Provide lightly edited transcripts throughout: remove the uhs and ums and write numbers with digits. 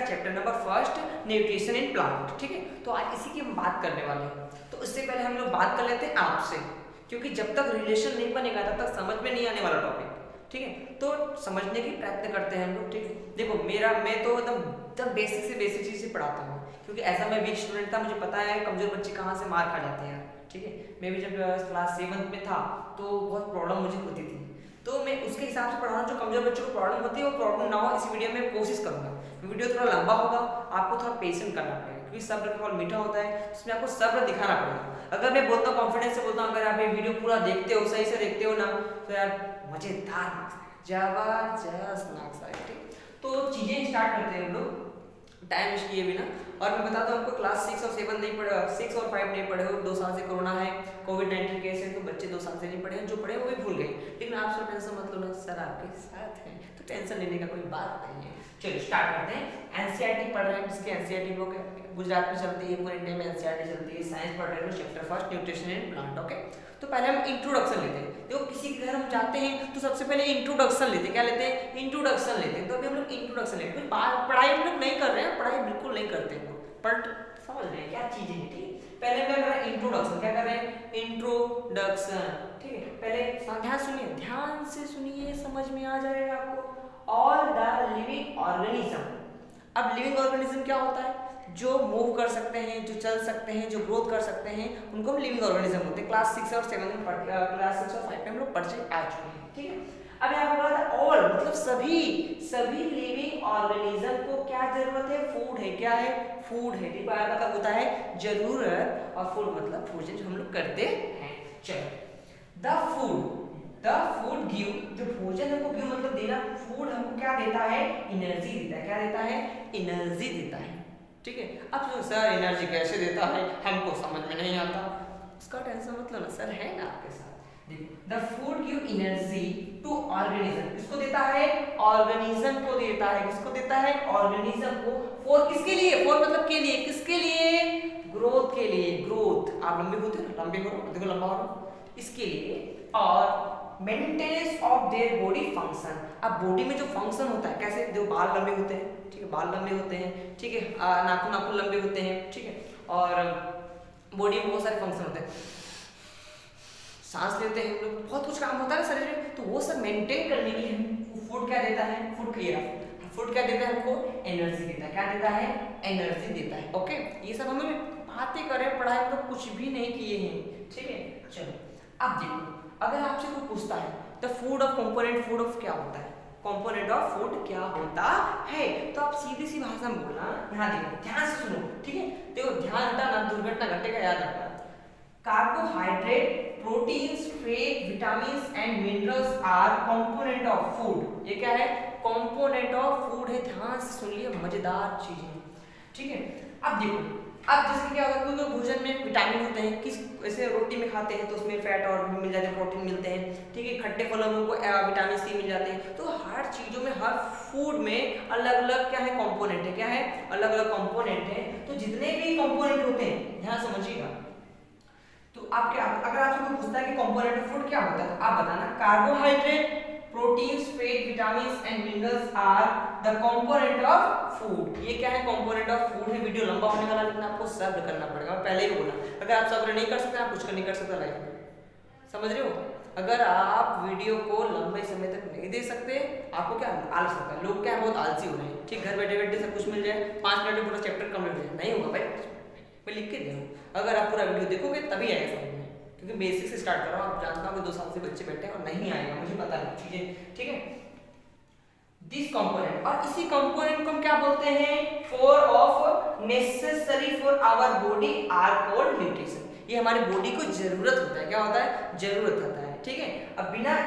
Chapter number first, nutrition in plant. ठीक है, तो आज इसी की हम बात करने वाले हैं। तो इससे पहले हम लोग बात कर लेते हैं आपसे, क्योंकि जब तक रिलेशन नहीं बनेगा तब तक समझ में नहीं आने वाला टॉपिक। ठीक है, तो समझने की प्रयत्न करते हैं हम लोग। ठीक है, देखो मैं तो एकदम बेसिक से बेसिक चीज़ से पढ़ाता हूँ, क्योंकि ऐसा मैं वीक स्टूडेंट था, मुझे पता है कमजोर बच्चे कहाँ से मार खा जाते हैं। ठीक है, मैं भी जब क्लास 7 में था तो बहुत प्रॉब्लम मुझे होती थी, तो मैं उसके हिसाब से पढ़ा रहा हूँ। जो कमजोर बच्चों को प्रॉब्लम होती है वो प्रॉब्लम ना हो, इस वीडियो में कोशिश करूंगा। वीडियो थोड़ा लंबा होगा, आपको थोड़ा पेशेंट करना पड़ेगा, क्योंकि सब्र का फल मीठा होता है, इसमें आपको सब्र दिखाना पड़ेगा। अगर मैं बोलता हूँ कॉन्फिडेंस से बोलता हूँ, अगर आप ये वीडियो पूरा देखते हो, सही से देखते हो ना, तो यार मजेदार मार्क्स आएगा, जबरदस्त मार्क्स आएगा। ठीक, तो चीजें स्टार्ट करते हैं हम लोग टाइम वेस्ट किए बिना। और मैं बताता हूँ आपको, क्लास 6 और 7 नहीं पढ़े, 6 और 5 नहीं पढ़े हो, 2 साल से कोरोना है, कोविड-19 केस है, तो बच्चे 2 साल से नहीं पढ़े हैं, जो पढ़े वो भी भूल गए। लेकिन आप सब टेंशन मत लो ना, सर आपके साथ हैं, तो टेंशन लेने का कोई बात नहीं है। चलिए स्टार्ट करते हैं। एनसीईआरटी पढ़ रहे हैं, जिसके एनसीईआरटी बुक गुजरात में चलती है, पूरे इंडिया में एनसीईआरटी चलती है। साइंस पढ़ रहे हैं, chapter first, nutrition in plant. Okay, तो पहले हम इंट्रोडक्शन लेते हैं। देखो किसी के घर हम जाते हैं तो सबसे पहले इंट्रोडक्शन लेते हैं। क्या लेते हैं? इंट्रोडक्शन लेते हैं। तो अभी हम लोग इंट्रोडक्शन लेते हैं। पढ़ाई हम लोग नहीं कर रहे हैं, पढ़ाई बिल्कुल नहीं करते हैं, बट समझ रहे हैं क्या चीजें हैं। ठीक, पहले क्या कर रहे हैं? इंट्रोडक्शन। क्या कर रहे हैं? इंट्रोडक्शन। ठीक है, पहले ध्यान सुनिए, ध्यान से सुनिए, समझ में आ जाएगा आपको। All the living organism. अब लिविंग ऑर्गेनिज्म क्या होता है? जो मूव कर सकते हैं, जो चल सकते हैं, जो ग्रोथ कर सकते हैं, उनको हम लिविंग ऑर्गेनिज्म बोलते हैं। क्लास 6 और 7 में क्लास 6 और 5 में हम लोग पढ़ आ चुके हैं। ठीक है, अब यहाँ पर बोला था ऑल, मतलब सभी लिविंग ऑर्गेनिज्म को क्या जरूरत है? फूड है। क्या है? फूड है। ठीक है, मतलब होता है जरूरत, और फूड मतलब भोजन जो हम लोग करते हैं। चलो, द फूड गिव, जो भोजन हमको गिव मतलब देना, फूड हमको क्या देता है? एनर्जी देता है। क्या देता है? एनर्जी देता है। ठीक है, अब जो सर एनर्जी कैसे देता है हमको समझ में नहीं आता, उसका टेंशन मतलब ना, सर है ना आपके साथ। The food give energy to organism, किसको देता है? ऑर्गेनिज्म को देता है। किसको देता है? ऑर्गेनिज्म को। फॉर किसके लिए? फॉर मतलब के लिए, किसके लिए? ग्रोथ के लिए। ग्रोथ, आप लंबे होते हो ना, लंबे हो, देखो लंबा हो रहा, इसके लिए। और maintenance of their body function. अब बॉडी में जो फंक्शन होता है, कैसे? देखो बाल लंबे होते हैं, ठीक है, बाल लंबे होते हैं, ठीक है, नाखून लंबे होते हैं, ठीक है, और बॉडी में बहुत सारे फंक्शन होते हैं, सांस लेते हैं हम लोग, बहुत कुछ काम होता है ना शरीर में, तो वो सब मेंटेन करने के लिए फूड क्या देता है? फूड क्लियर, फूड क्या देता है हमको? एनर्जी देता है। क्या देता है? एनर्जी देता है। ओके, ये सब हम लोग बातें करें, पढ़ाई में तो कुछ भी नहीं किए हैं। ठीक है, चलो अब देखो, अगर आपसे कोई पूछता है the food of component, food of क्या होता है? कंपोनेंट ऑफ फूड क्या होता है? तो आप सीधी सी भाषा में बोलना। यहाँ देखो, ध्यान से सुनो। ठीक है, देखो ध्यान हटाना, दुर्घटना घटेगा, याद रखना। Carbohydrate, proteins, fat, vitamins and minerals R component of food. ये क्या है? कंपोनेंट ऑफ फूड है। ध्यान से सुन लिए, मजेदार चीजें। ठीक है, अब देखो, अब जैसे क्या होता है, कोई भोजन में विटामिन होते हैं, किस ऐसे रोटी में खाते हैं तो उसमें फैट और मिल जाते हैं, प्रोटीन मिलते हैं। ठीक है, खट्टे फलों में विटामिन सी मिल जाते हैं। तो हर चीजों में, हर फूड में अलग अलग क्या है? कंपोनेंट है। क्या है? अलग अलग कंपोनेंट है। तो जितने भी कंपोनेंट होते हैं, ध्यान समझिएगा। तो आप क्या, अगर आपसे कोई पूछता है कि कंपोनेंट ऑफ फूड क्या होता है, तो आप बताना carbohydrate, proteins, fat, vitamins and minerals are the component of food. ये क्या है? कंपोनेंट ऑफ फूड है। वीडियो लंबा होने वाला, लेकिन आपको सब्र करना पड़ेगा। मैं पहले ही बोला, अगर आप सब्र नहीं कर सकते, आप कुछ नहीं कर सकते लाइफ में। समझ रहे हो? अगर आप वीडियो को लंबे समय तक नहीं दे सकते, आपको क्या आलस होता है। लोग क्या है, बहुत आलसी हो रहे हैं। ठीक, घर बैठे बैठे सब कुछ मिल जाए, 5 मिनट में पूरा चैप्टर कंप्लीट हो जाए, नहीं होगा भाई। मैं लिख के दे रहा हूँ, अगर आप पूरा वीडियो देखोगे तभी आएगा समझ में, क्योंकि बेसिक से स्टार्ट कर रहा हूँ। आप जानता हूँ कि 2 साल से बच्चे बैठे हैं और नहीं आएगा, मुझे पता है चीजें। ठीक है, दिस कंपोनेंट, और इसी कंपोनेंट को हम क्या बोलते हैं? For of necessary for our body are called nutrition. ये हमारी बॉडी को जरूरत होता है। क्या होता है? जरूरत होता है। ठीक है, अब बिना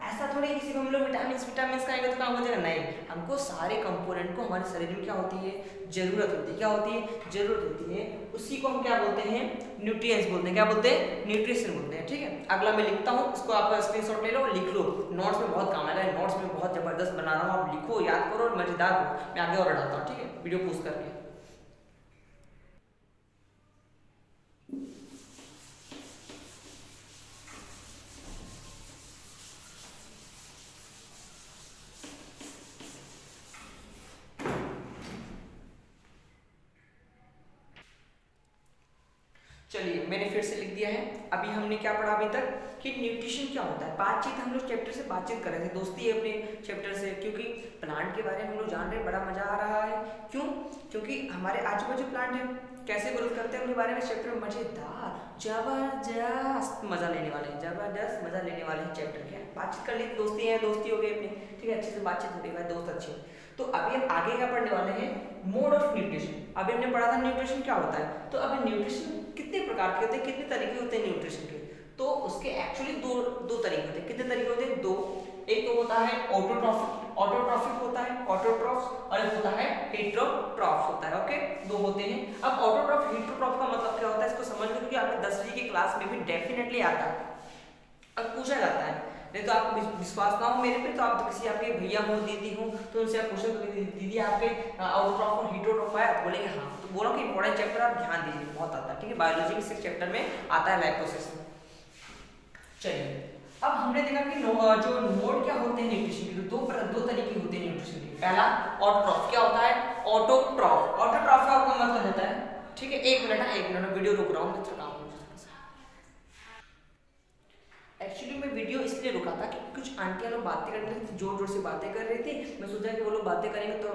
ऐसा थोड़ी किसी को हम लोग विटामिन खाएंगे तो काम हो जाएगा, नहीं। हमको सारे कंपोनेंट को हमारे शरीर में क्या होती है? जरूरत होती है। क्या होती है? जरूरत होती है। उसी को हम क्या बोलते हैं? न्यूट्रिएंट्स बोलते हैं। क्या बोलते हैं? न्यूट्रिशन बोलते हैं। ठीक है, अगला मैं लिखता हूँ, इसको आप स्क्रीनशॉट ले लो, लिख लो, नोट्स में बहुत काम आएगा। नोट्स में बहुत जबरदस्त बना रहा हूँ, आप लिखो, याद करो और मजेदार हो। मैं आगे और डालता हूँ, ठीक है, वीडियो पोस्ट करके। चलिए मैंने फिर से लिख दिया है। अभी हमने क्या पढ़ा अभी तक कि न्यूट्रिशन क्या होता है। बातचीत हम लोग चैप्टर से बातचीत कर रहे थे, दोस्ती है अपने चैप्टर से, क्योंकि प्लांट के बारे में हम लोग जान रहे हैं, बड़ा मजा आ रहा है। क्यों? क्योंकि हमारे आजू बाजू प्लांट है, कैसे ग्रोथ करते हैं उनके बारे में चैप्टर में मजेदार जबरदस्त मजा लेने वाले हैं, जबरदस्त मजा लेने वाले हैं चैप्टर के। बातचीत कर ली, दोस्ती है, दोस्ती हो गई अपनी, ठीक है, अच्छे से बातचीत हो गई भाई, दोस्त अच्छे। तो अभी हम आगे क्या पढ़ने वाले हैं, मोड ऑफ न्यूट्रिशन। अभी हमने पढ़ा था न्यूट्रिशन क्या होता है, तो अभी न्यूट्रिशन कितने प्रकार के होते हैं, कितने तरीके होते हैं न्यूट्रिशन के। तो उसके एक्चुअली दो तरीके होते हैं। कितने तरीके होते हैं? दो। एक तो होता है ऑटोट्रॉफिक, ऑटोट्रॉफिक होता है ऑटोट्रॉफ्स, और एक होता है हेटेरोट्रॉफ्स होता है। ओके, दो होते हैं। अब ऑटोट्रॉफ हेटेरोट्रॉफ का मतलब क्या होता है, इसको समझ लो, क्योंकि आपने 10वीं की क्लास में भी डेफिनेटली आता है, अब पूछा जाता है। नहीं तो आपको विश्वास ना हो मेरे पे, तो आप तो किसी आपके भैया हो, दीदी हो, तो उनसे आप पूछो दीदी आपके ऑटोट्रॉफ और हेटेरोट्रॉफ है, आप बोलेंगे हाँ। तो बोलो कि इंपॉर्टेंट चैप्टर आप ध्यान दीजिए, बहुत आता है, ठीक है, बायोलॉजी के 6 चैप्टर में आता है लाइफ प्रोसेस में। चलिए अब हमने देखा कि जो मोड क्या होते हैं न्यूट्रिशन के, दो तरीके होते हैं न्यूट्रिशन के। पहला ऑटोट्रॉफ। क्या होता है? ऑटोट्रॉफ। ऑटोट्रॉफ का आपका मतलब होता है, ठीक है, एक मिनट वीडियो रुक रहा हूँ, मैं थका हूँ। एक्चुअली मैं वीडियो इसलिए रुका था कि कुछ आंटियां लोग बातें कर रही थी, जोर जोर से बातें कर रही थी। मैं सोचा कि वो लोग बातें करेंगे तो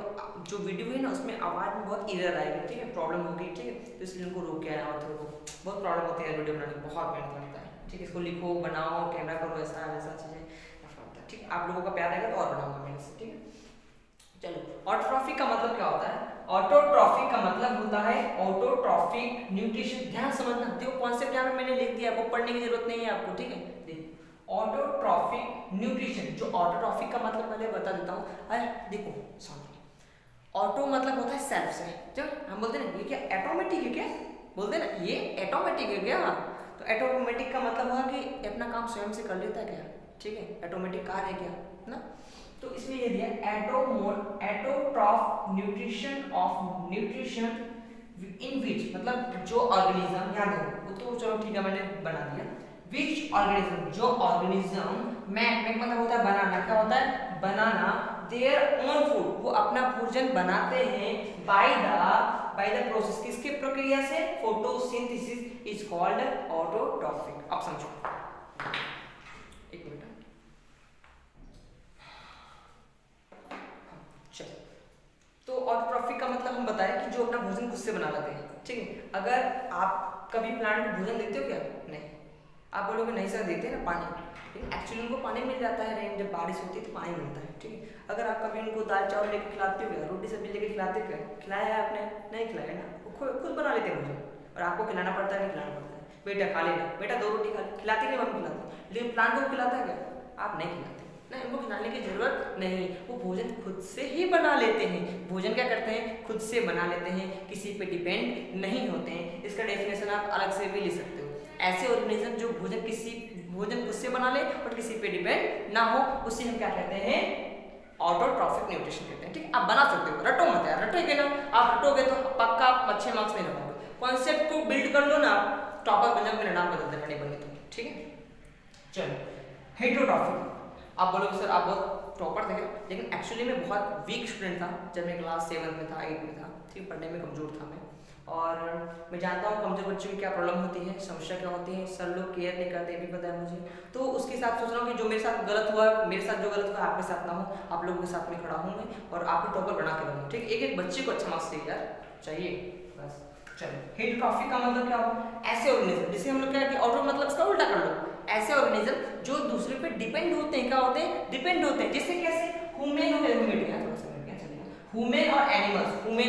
जो वीडियो है ना उसमें आवाज़ में बहुत एरर आएगी, ठीक है, प्रॉब्लम होगी, ठीक है, तो इसलिए उनको रोक के आया। और थोड़ा बहुत प्रॉब्लम होती है वीडियो बनाने में, बहुत मेहनत लगता है, ठीक है, इसको लिखो, बनाओ, कैमरा करो, ऐसा वैसा चीज़ें, ठीक है। आप लोगों का प्यार आएगा तो और बनाऊंगा मेरे से, ठीक है। चलो, ऑटोट्रॉफिक का मतलब क्या होता है? ऑटोट्रॉफिक का मतलब होता है ऑटोट्रॉफिक न्यूट्रिशन। ध्यान समझना, देखो कॉन्सेप्ट यहाँ पे मैंने लिख दिया, आपको पढ़ने की जरूरत नहीं है आपको, ठीक है। देखो ऑटोट्रॉफिक न्यूट्रिशन, जो ऑटोट्रॉफिक का मतलब पहले बता देता हूँ। अरे देखो समझो, ऑटो मतलब होता है सेल्फ से, जब हम बोलते हैं ना ये क्या ऑटोमेटिक है, क्या बोलते हैं ना ये ऑटोमेटिक है क्या, तो ऑटोमेटिक का मतलब हुआ कि अपना काम स्वयं से कर लेता है क्या, ठीक है, ऑटोमेटिक कार है क्या ना। तो इसमें ये दिया एटोमोड एटोट्रॉफ न्यूट्रिशन ऑफ न्यूट्रिशन इन विच, मतलब जो ऑर्गेनिज्म, याद है वो तो चलो ठीक है मैंने बना दिया, विच ऑर्गेनिज्म, जो ऑर्गेनिज्म, मैक मतलब होता है बनाना, क्या होता है? बनाना, देयर ओन फूड, वो अपना भोजन बनाते हैं बाय द प्रोसेस, किसके प्रक्रिया से? Photosynthesis is called autotrophic. अब समझो, एक मिनट, तो ऑटोट्रॉफिक का मतलब हम बताएं कि जो अपना भोजन खुद से बना लेते हैं, ठीक है। अगर आप कभी प्लांट को भोजन देते हो क्या? नहीं। आप बोलोगे नहीं सर देते हैं ना पानी, लेकिन एक्चुअली उनको पानी मिल जाता है, रेन जब बारिश होती है तो पानी मिलता है, ठीक है। अगर आप कभी उनको दाल चावल लेके खिलाते हो क्या? रोटी सब्जी लेके खिलाते हो क्या? खिलाया है आपने? नहीं खिलाया ना, वो खुद बना लेते हैं भोजन, और आपको खिलाना पड़ता है, नहीं खिलाना पड़ता है, बेटा खा लेना, बेटा 2 रोटी खा ले, खिलाते नहीं, मम्मी खिलाते, लेकिन प्लांट को खिलाता है क्या? आप नहीं खिलाते, नहीं, उनको खिलाने की जरूरत नहीं, वो भोजन खुद से ही बना लेते हैं। भोजन क्या करते हैं? खुद से बना लेते हैं, किसी पे डिपेंड नहीं होते हैं। इसका डेफिनेशन आप अलग से भी ले सकते हो। ऐसे ऑर्गेनिज्म जो भोजन खुद से बना ले और किसी पे डिपेंड ना हो, उसे हम क्या कहते हैं? ऑटोट्रॉफिक न्यूट्रिशन कहते हैं, ठीक। आप बना सकते हो, रटो मत यार, रटोगे ना, आप रटोगे तो पक्का आप अच्छे मार्क्स नहीं लगाओगे। कॉन्सेप्ट को बिल्ड कर लो ना, टॉपर बन जाओ, मेरा नाम बदल देना नहीं बने तो, ठीक है। चलो, हेटेरोट्रॉफिक। आप बोलोगे सर आप बहुत टॉपर थे, लेकिन एक्चुअली मैं बहुत वीक स्टूडेंट था जब मैं क्लास 7 में था, 8 में था, ठीक, पढ़ने में कमज़ोर था मैं। और मैं जानता हूँ कमज़ोर बच्चों की क्या प्रॉब्लम होती है, समस्या क्या होती है, सर लोग केयर नहीं करते, भी पता है मुझे। तो उसके साथ सोच रहा हूँ कि जो मेरे साथ गलत हुआ, मेरे साथ जो गलत हुआ आपके साथ ना हो, आप लोगों के साथ में खड़ा हूँ मैं, और आपको टॉपर बना के रहूँगा, ठीक। एक बच्चे को अच्छा मार्क्स चाहिए बस। चलो, हेटेरोट्रॉफिक का मतलब क्या हो? ऐसे ऑर्गेनिज्म, जिसे हम लोग क्या, ऑटो मतलब इसका उल्टा कर लो, ऐसे ऑर्गेनिज्म जो दूसरे पे डिपेंड होते हैं, क्या होते हैं? डिपेंड होते हैं। जैसे कैसे? ह्यूमन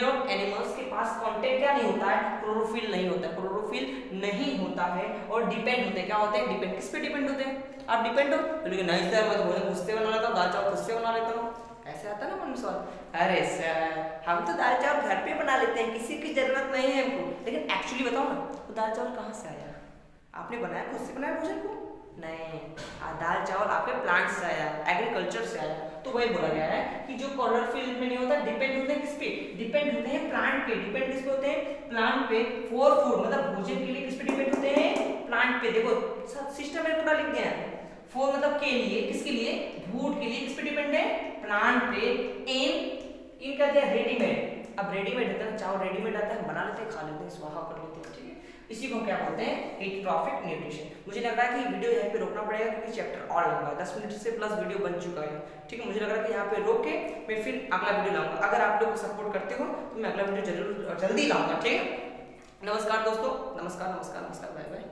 और एनिमल्स के पास कांटेक्ट क्या नहीं होता है? क्लोरोफिल नहीं होता है, क्लोरोफिल नहीं होता है, और डिपेंड होते हैं, क्या होते हैं? डिपेंड। किस पे डिपेंड होते हैं? आप डिपेंड हो, लेकिन नहीं सर मैं तो भोजन खुद से बना लेता हूँ, दाल चावल खुद से बना लेता हूँ, ऐसे आता है ना मन में सवाल, अरे सर हम तो दाल चावल घर पे बना लेते हैं, किसी की जरूरत नहीं है हमको। लेकिन एक्चुअली बताओ ना, तो दाल चावल कहाँ से आया? आपने बनाया, खुद से बनाया भोजन को? नहीं, दाल चावल आपके प्लांट से आया, एग्रीकल्चर से आया। तो वही बोला गया है कि जो क्लोरोफिल में नहीं होता, डिपेंड होते हैं किस पे? डिपेंड होते हैं प्लांट पे। डिपेंड किस पे होते हैं? प्लांट पे। फॉर फूड मतलब भोजन के लिए किस पे डिपेंड होते हैं? प्लांट पे। देखो सिस्टम में पूरा लिख दिया है। फॉर मतलब के लिए, किसके लिए? फूड के लिए। किस पे डिपेंड है? प्लांट पे। इन कहते हैं रेडीमेड। अब रेडीमेड होता है, चावल रेडीमेड आता है, बना लेते हैं, खा लेते हैं, स्वाहा कर लेते हैं, ठीक है। इसी को क्या बोलते हैं, ईट प्रॉफिट न्यूट्रिशन। मुझे लग रहा है कि वीडियो यहाँ पे रोकना पड़ेगा क्योंकि चैप्टर और लंबा है, 10 मिनट से प्लस वीडियो बन चुका है, ठीक है। मुझे लग रहा है कि यहाँ पे रोक के मैं फिर अगला वीडियो लाऊंगा। अगर आप लोग सपोर्ट करते हो तो मैं अगला वीडियो जरूर जल्दी लाऊंगा, ठीक है। नमस्कार दोस्तों, नमस्कार नमस्कार नमस्कार, बाय बाय।